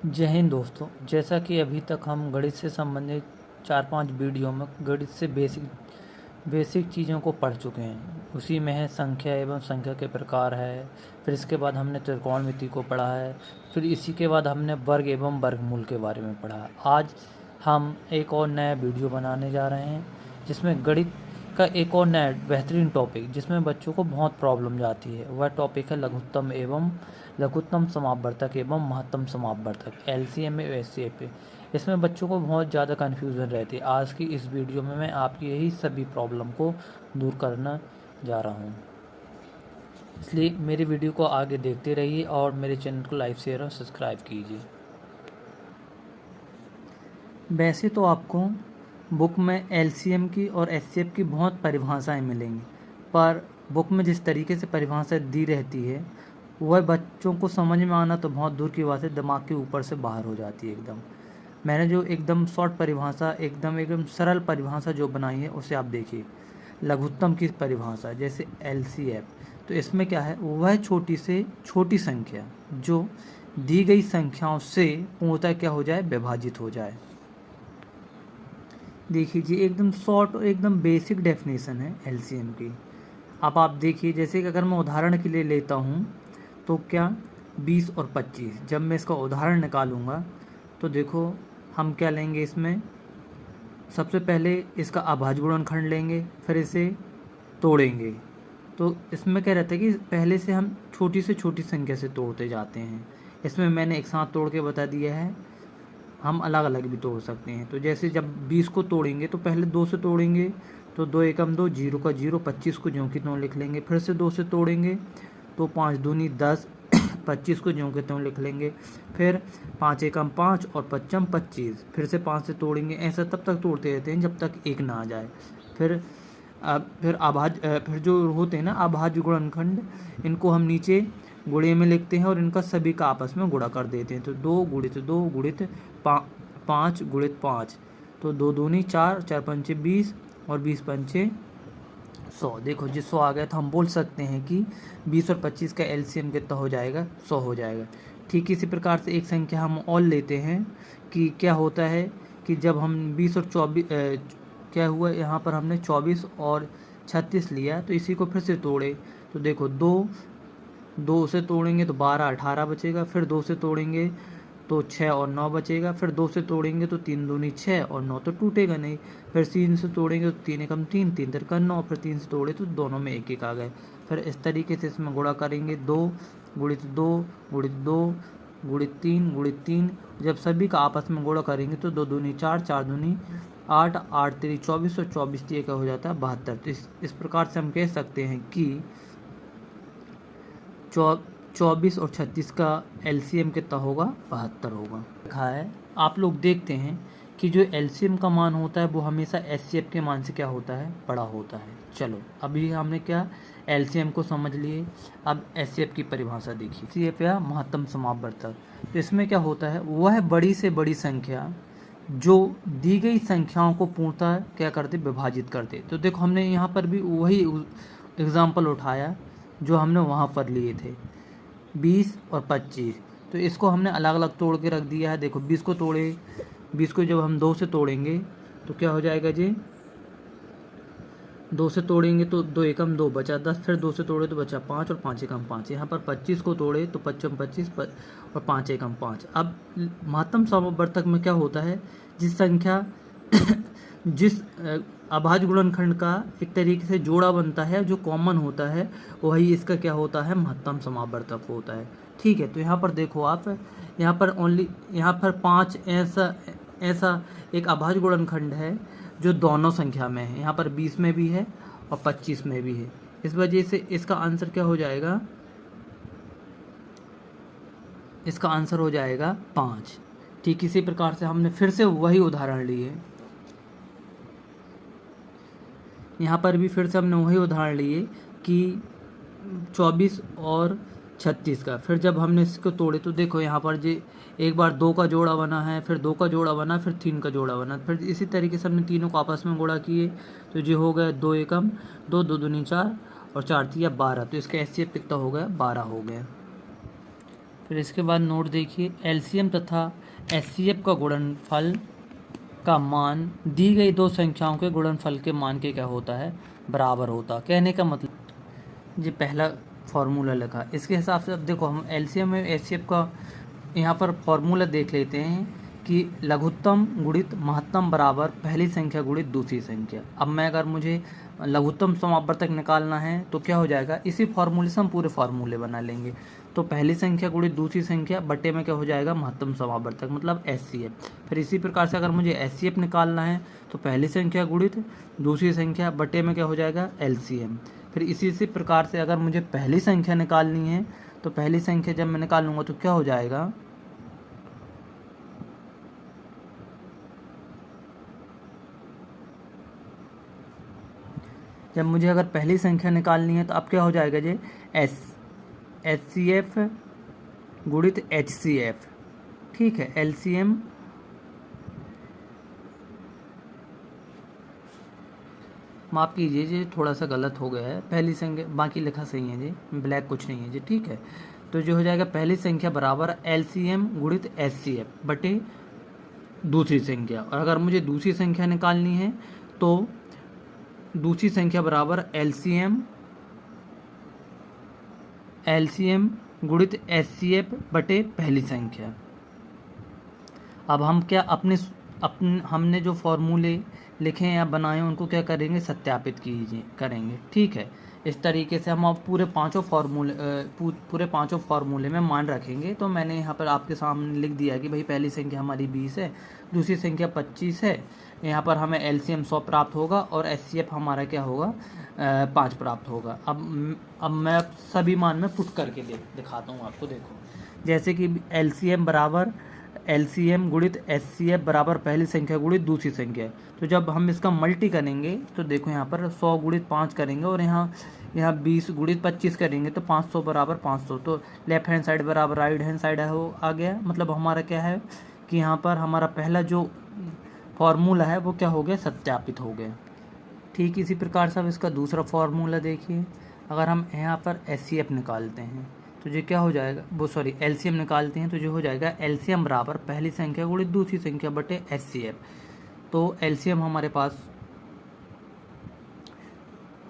जय हिंद दोस्तों। जैसा कि अभी तक हम गणित से संबंधित 4-5 वीडियो में गणित से बेसिक चीज़ों को पढ़ चुके हैं। उसी में है संख्या एवं संख्या के प्रकार है। फिर इसके बाद हमने त्रिकोणमिति को पढ़ा है। फिर इसी के बाद हमने वर्ग एवं वर्गमूल के बारे में पढ़ा। आज हम एक और नया वीडियो बनाने जा रहे हैं जिसमें गणित का एक और नया बेहतरीन टॉपिक जिसमें बच्चों को बहुत प्रॉब्लम जाती है, वह टॉपिक है लघुत्तम समापवर्तक एवं महत्तम समापवर्तक, एलसीएम में एचसीएफ। इसमें बच्चों को बहुत ज़्यादा कन्फ्यूज़न रहती है। आज की इस वीडियो में मैं आपकी यही सभी प्रॉब्लम को दूर करना जा रहा हूँ, इसलिए मेरी वीडियो को आगे देखते रहिए और मेरे चैनल को लाइक शेयर और सब्सक्राइब कीजिए। वैसे तो आपको बुक में एलसीएम की और एचसीएफ की बहुत परिभाषाएं मिलेंगी, पर बुक में जिस तरीके से परिभाषा दी रहती है वह बच्चों को समझ में आना तो बहुत दूर की बात है, दिमाग के ऊपर से बाहर हो जाती है एकदम। मैंने जो एकदम शॉर्ट परिभाषा, एकदम सरल परिभाषा जो बनाई है उसे आप देखिए। लघुत्तम की परिभाषा जैसे एलसीएफ, तो इसमें क्या है, वह छोटी से छोटी संख्या जो दी गई संख्याओं से पूर्णतः क्या हो जाए, विभाजित हो जाए। देखिए जी, एकदम शॉर्ट और एकदम बेसिक डेफिनेशन है एलसीएम की। अब आप देखिए, जैसे कि अगर मैं उदाहरण के लिए लेता हूँ तो क्या 20 और 25, जब मैं इसका उदाहरण निकालूंगा तो देखो हम क्या लेंगे। इसमें सबसे पहले इसका अभाज्य गुणनखंड लेंगे, फिर इसे तोड़ेंगे। तो इसमें क्या रहता है कि पहले से हम छोटी से छोटी संख्या से तोड़ते जाते हैं। इसमें मैंने एक साथ तोड़ के बता दिया है, हम अलग अलग भी तोड़ सकते हैं। तो जैसे जब 20 को तोड़ेंगे तो पहले 2 से तोड़ेंगे, तो 2 एकम 2, 0 का 0, 25 को ज्यों की त्यों लिख लेंगे। फिर से 2 से तोड़ेंगे तो 5 दूनी 10, 25 को ज्यों के त्यों लिख लेंगे। फिर 5 एकम 5 और 55 25, फिर से 5 से तोड़ेंगे। ऐसा तब तक तोड़ते रहते हैं जब तक 1 ना आ जाए। फिर जो होते हैं ना अभाज्य गुणनखंड, इनको हम नीचे गुणे में लिखते हैं और इनका सभी का आपस में गुणा कर देते हैं। तो 2 गुणित 2 गुणित 5 गुणित 5, तो 2 दूनी 4, 4 पंचे 20 और 20 पंचे 100। देखो जी 100 आ गया, तो हम बोल सकते हैं कि 20 और 25 का एलसीएम कितना हो जाएगा, 100 हो जाएगा। ठीक इसी प्रकार से एक संख्या हम और लेते हैं कि क्या होता है कि जब हम 20 और 24 क्या हुआ, यहाँ पर हमने 24 और 36 लिया, तो इसी को फिर से तोड़े। तो देखो 2 से तोड़ेंगे तो 12 18 बचेगा। फिर 2 से तोड़ेंगे तो 6 और 9 बचेगा। फिर 2 से तोड़ेंगे तो 3 दूनी 6 और 9 तो टूटेगा नहीं। फिर 3 से तोड़ेंगे तो 3 एकम 3, 3 तिरका 9। फिर 3 से तोड़े तो दोनों में एक एक आ गए। फिर इस तरीके से इसमें गुणा करेंगे, 2 गुणित 2 गुणित 2 गुणित 3 गुणित 3। जब सभी का आपस में गुणा करेंगे तो 2 दूनी 4, 4 दूनी 8, 8 तेरी 24 और 24 तिया का हो जाता है 72। तो इस प्रकार से हम कह सकते हैं कि 24 और 36 का एलसीएम कितना होगा, 72 होगा। लिखा है, आप लोग देखते हैं कि जो एलसीएम का मान होता है वो हमेशा एचसीएफ के मान से क्या होता है, बड़ा होता है। चलो अभी हमने क्या एलसीएम को समझ लिए, अब एचसीएफ की परिभाषा देखिए। एचसीएफ या महत्तम समापवर्तक, तो इसमें क्या होता है, वह बड़ी से बड़ी संख्या जो दी गई संख्याओं को पूर्णतः क्या करते, विभाजित करते। तो देखो हमने यहाँ पर भी वही एग्जाम्पल उठाया जो हमने वहाँ पर लिए थे, 20 और 25। तो इसको हमने अलग अलग तोड़ के रख दिया है। देखो 20 को तोड़े, 20 को जब हम 2 से तोड़ेंगे तो क्या हो जाएगा जी, 2 से तोड़ेंगे तो 2 एकम 2 बचा 10। फिर 2 से तोड़े तो बचा 5 और 5 एकम 5। यहाँ पर 25 को तोड़े तो 55 25 और 5 एकम 5। अब महत्तम समापवर्तक में क्या होता है, जिस संख्या जिस अभाज्य गुणनखंड का एक तरीके से जोड़ा बनता है जो कॉमन होता है, वही इसका क्या होता है, महत्तम समापवर्तक होता है। ठीक है, तो यहाँ पर देखो आप, यहाँ पर 5 ऐसा एक अभाज्य गुणनखंड है जो दोनों संख्या में है। यहाँ पर 20 में भी है और 25 में भी है। इस वजह से इसका आंसर क्या हो जाएगा, इसका आंसर हो जाएगा 5। ठीक इसी प्रकार से हमने फिर से वही उदाहरण लिए, यहाँ पर भी फिर से हमने वही उदाहरण लिए कि 24 और 36 का। फिर जब हमने इसको तोड़े तो देखो यहाँ पर जी एक बार 2 का जोड़ा बना है, फिर 2 का जोड़ा बना, फिर 3 का जोड़ा बना। फिर इसी तरीके से हमने तीनों को आपस में गुणा किए तो ये हो गया 2 एकम 2, 2 दूनी 4 और 4 तिया 12। तो इसका एचसीएफ कितना हो गया, 12 हो गया। फिर इसके बाद नोट देखिए, एलसीएम तथा एचसीएफ का गुणनफल का मान दी गई दो संख्याओं के गुणनफल के मान के क्या होता है, बराबर होता। कहने का मतलब ये पहला फॉर्मूला लिखा, इसके हिसाब से अब देखो हम एलसीएम और एचसीएफ का यहाँ पर फॉर्मूला देख लेते हैं कि लघुत्तम गुणित महत्तम बराबर पहली संख्या गुणित दूसरी संख्या। अब मैं अगर मुझे लघुत्तम समावर्तक निकालना है तो क्या हो जाएगा, इसी फॉर्मूले से हम पूरे फॉर्मूले बना लेंगे। तो पहली संख्या गुणित दूसरी संख्या बटे में क्या हो जाएगा, महत्तम समावर्तक मतलब एचसीएफ। फिर इसी प्रकार से अगर मुझे एचसीएफ निकालना है तो पहली संख्या गुणित दूसरी संख्या बटे में क्या हो जाएगा, एलसीएम। फिर इसी प्रकार से अगर मुझे पहली संख्या निकालनी है तो पहली संख्या जब मैं निकालूंगा तो क्या हो जाएगा, जब मुझे अगर पहली संख्या निकालनी है तो अब क्या हो जाएगा जी, एच सी एफ गुणित एच सी एफ। ठीक है, एलसीएम माफ़ कीजिए जी, थोड़ा सा गलत हो गया है, पहली संख्या बाकी लिखा सही है जी, ब्लैक कुछ नहीं है जी। ठीक है, तो जो हो जाएगा पहली संख्या बराबर एलसीएम गुणित एचसीएफ बटे दूसरी संख्या। और अगर मुझे दूसरी संख्या निकालनी है तो दूसरी संख्या बराबर एलसीएम गुणित एचसीएफ बटे पहली संख्या। अब हम क्या अपने हमने जो फॉर्मूले लिखे हैं या बनाए हैं उनको क्या करेंगे, सत्यापित करेंगे। ठीक है, इस तरीके से हम अब पूरे पांचों फार्मूले में मान रखेंगे। तो मैंने यहाँ पर आपके सामने लिख दिया कि भाई पहली संख्या हमारी 20 है, दूसरी संख्या 25 है, यहाँ पर हमें एलसीएम 100 प्राप्त होगा और एचसीएफ हमारा क्या होगा, 5 प्राप्त होगा। अब मैं सभी मान में पुट करके दिखाता हूँ आपको। देखो जैसे कि एलसीएम गुणित एचसीएफ बराबर पहली संख्या गुणित दूसरी संख्या। तो जब हम इसका मल्टी करेंगे तो देखो यहाँ पर 100 गुणित 5 करेंगे और यहाँ 20 गुणित 25 करेंगे तो 500 बराबर 500। तो लेफ्ट हैंड साइड बराबर राइट हैंड साइड है, वो आ गया। मतलब हमारा क्या है कि यहाँ पर हमारा पहला जो फॉर्मूला है वो क्या हो गया, सत्यापित हो गया। ठीक इसी प्रकार से अब इसका दूसरा फॉर्मूला देखिए, अगर हम यहाँ पर एचसीएफ निकालते हैं तो ये क्या हो जाएगा, एलसीएम निकालते हैं तो जो हो जाएगा एलसीएम बराबर पहली संख्या गुणित दूसरी संख्या बटे एचसीएफ। तो एलसीएम हमारे पास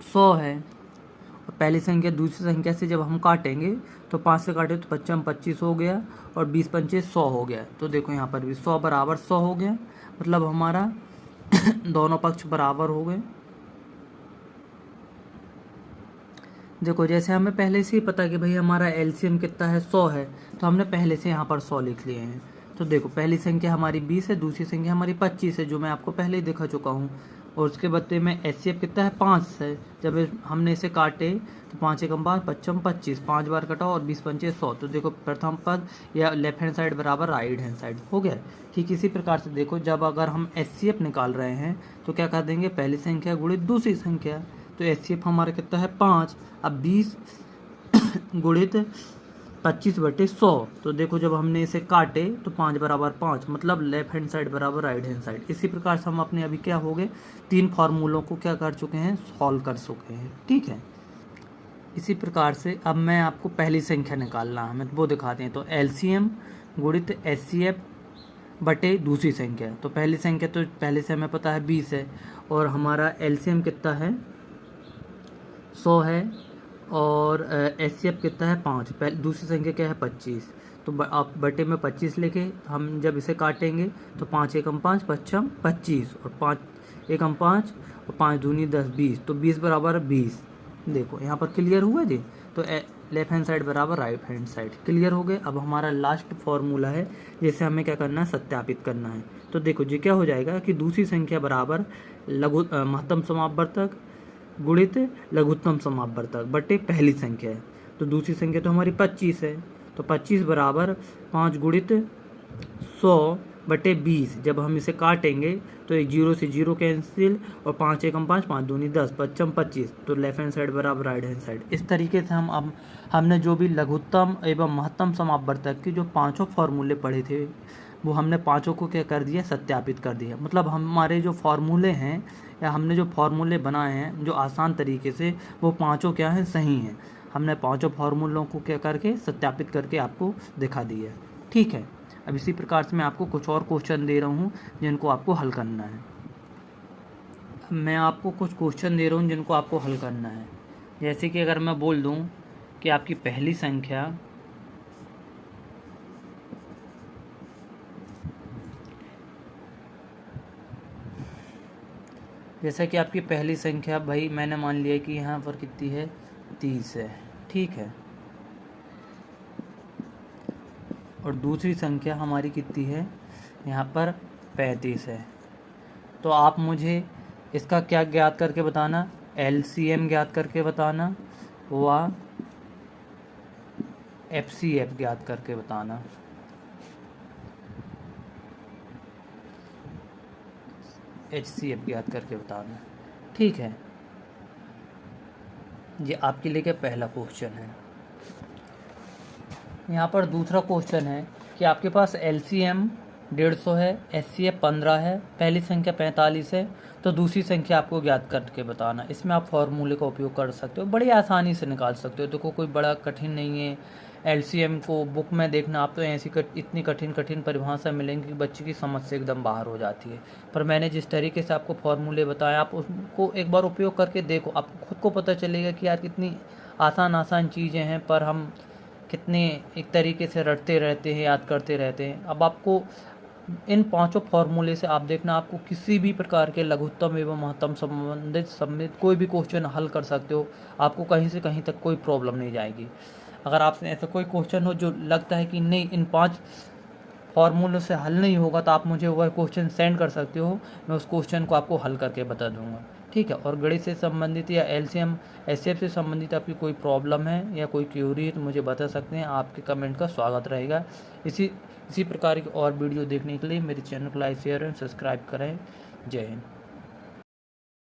100 है और पहली संख्या दूसरी संख्या से जब हम काटेंगे तो 5 से काटे तो 55 25 हो गया और 20 पंचे 100 हो गया। तो देखो यहाँ पर भी 100 बराबर 100 हो गया, मतलब हमारा दोनों पक्ष बराबर हो गए। देखो जैसे हमें पहले से ही पता कि भाई हमारा एलसीएम कितना है, 100 है, तो हमने पहले से यहाँ पर 100 लिख लिए हैं। तो देखो पहली संख्या हमारी 20 है, दूसरी संख्या हमारी 25 है, जो मैं आपको पहले ही दिखा चुका हूँ। और उसके बदले में एचसीएफ कितना है, 5 है। जब हमने इसे काटे तो 5 एकम 5 55 25, 5 बार कटा और 20 पंचे 100। तो देखो प्रथम पद या लेफ्ट हैंड साइड बराबर राइट हैंड साइड हो गया। ठीक इसी प्रकार से देखो जब अगर हम एचसीएफ निकाल रहे हैं तो क्या कर देंगे, पहली संख्या गुणित दूसरी संख्या। तो एचसीएफ हमारा कितना है, 5। अब 20 गुणित 25 बटे 100। तो देखो जब हमने इसे काटे तो 5 बराबर 5, मतलब लेफ्ट हैंड साइड बराबर राइट हैंड साइड। इसी प्रकार से हम अपने अभी क्या हो गए, 3 फार्मूलों को क्या कर चुके हैं, सॉल्व कर चुके हैं। ठीक है, इसी प्रकार से अब मैं आपको पहली संख्या निकालना है, हमें वो दिखाते हैं। तो एलसीएम गुणित एचसीएफ बटे दूसरी संख्या। तो पहली संख्या तो पहले से हमें पता है 20 है और हमारा एलसीएम कितना है, 100 है और एचसीएफ कितना है, 5। दूसरी संख्या क्या है, 25। तो आप बटे में 25 लेके हम जब इसे काटेंगे तो 5 एकम 5 55 25 और 5 एकम 5 और 5 दूनी 10 20। तो 20 बराबर 20। देखो यहाँ पर क्लियर हुआ जी। तो लेफ्ट हैंड साइड बराबर राइट हैंड साइड क्लियर हो गए। अब हमारा लास्ट फॉर्मूला है जिसे हमें क्या करना है, सत्यापित करना है। तो देखो जी क्या हो जाएगा कि दूसरी संख्या बराबर महत्तम समावर्तक गुणित लघुत्तम समावर्तक बटे पहली संख्या है। तो दूसरी संख्या तो हमारी 25 है, तो 25 बराबर 5 गुणित 100 बटे 20। जब हम इसे काटेंगे तो 0 से 0 कैंसिल और 5 एकम 5 5 दूनी 10 55 25। तो लेफ्ट हैंड साइड बराबर राइट हैंड साइड। इस तरीके से हमने जो भी लघुत्तम एवं महत्तम समावर्तक की जो 5 फॉर्मूले पढ़े थे वो हमने 5 को क्या कर दिया, सत्यापित कर दिया। मतलब हमारे जो फॉर्मूले हैं या हमने जो फॉर्मूले बनाए हैं जो आसान तरीके से, वो 5 क्या हैं, सही हैं। हमने पांचों फार्मूलों को क्या करके सत्यापित करके आपको दिखा दिया। ठीक है, अब इसी प्रकार से मैं आपको कुछ और क्वेश्चन दे रहा हूँ जिनको आपको हल करना है। मैं आपको कुछ क्वेश्चन दे रहा हूँ जिनको आपको हल करना है। जैसे कि अगर मैं बोल दूँ कि आपकी पहली संख्या जैसा कि आपकी पहली संख्या भाई मैंने मान लिया कि यहाँ पर कितनी है 30 है, ठीक है, और दूसरी संख्या हमारी कितनी है यहाँ पर 35 है। तो आप मुझे इसका क्या ज्ञात करके बताना, LCM ज्ञात करके बताना व FCF ज्ञात करके बताना। HCF ज्ञात करके बताना। ठीक है, ये आपके लिए क्या पहला क्वेश्चन है। यहाँ पर दूसरा क्वेश्चन है कि आपके पास LCM 150 है, HCF 15 है, पहली संख्या 45 है, तो दूसरी संख्या आपको ज्ञात करके बताना। इसमें आप फॉर्मूले का उपयोग कर सकते हो, बड़ी आसानी से निकाल सकते हो। देखो कोई बड़ा कठिन नहीं है। LCM को बुक में देखना आप तो ऐसी इतनी कठिन परिभाषा मिलेंगी कि बच्चे की समझ से एकदम बाहर हो जाती है। पर मैंने जिस तरीके से आपको फॉर्मूले बताया आप उसको एक बार उपयोग करके देखो, आपको खुद को पता चलेगा कि यार कितनी आसान चीज़ें हैं पर हम कितने एक तरीके से रटते रहते हैं, याद करते रहते हैं। अब आपको इन पांचों फॉर्मूले से आप देखना आपको किसी भी प्रकार के लघुत्तम एवं महत्तम संबंधित कोई भी क्वेश्चन हल कर सकते हो। आपको कहीं से कहीं तक कोई प्रॉब्लम नहीं जाएगी। अगर आपसे ऐसा कोई क्वेश्चन हो जो लगता है कि नहीं इन 5 फॉर्मूलों से हल नहीं होगा, तो आप मुझे वह क्वेश्चन सेंड कर सकते हो, मैं उस क्वेश्चन को आपको हल करके बता दूंगा। ठीक है, और गणित से संबंधित या LCM HCF से संबंधित आपकी कोई प्रॉब्लम है या कोई क्यूरी है तो मुझे बता सकते हैं। आपके कमेंट का स्वागत रहेगा। इसी प्रकार की और वीडियो देखने के लिए मेरे चैनल को लाइक शेयर एंड सब्सक्राइब करें। जय हिंद।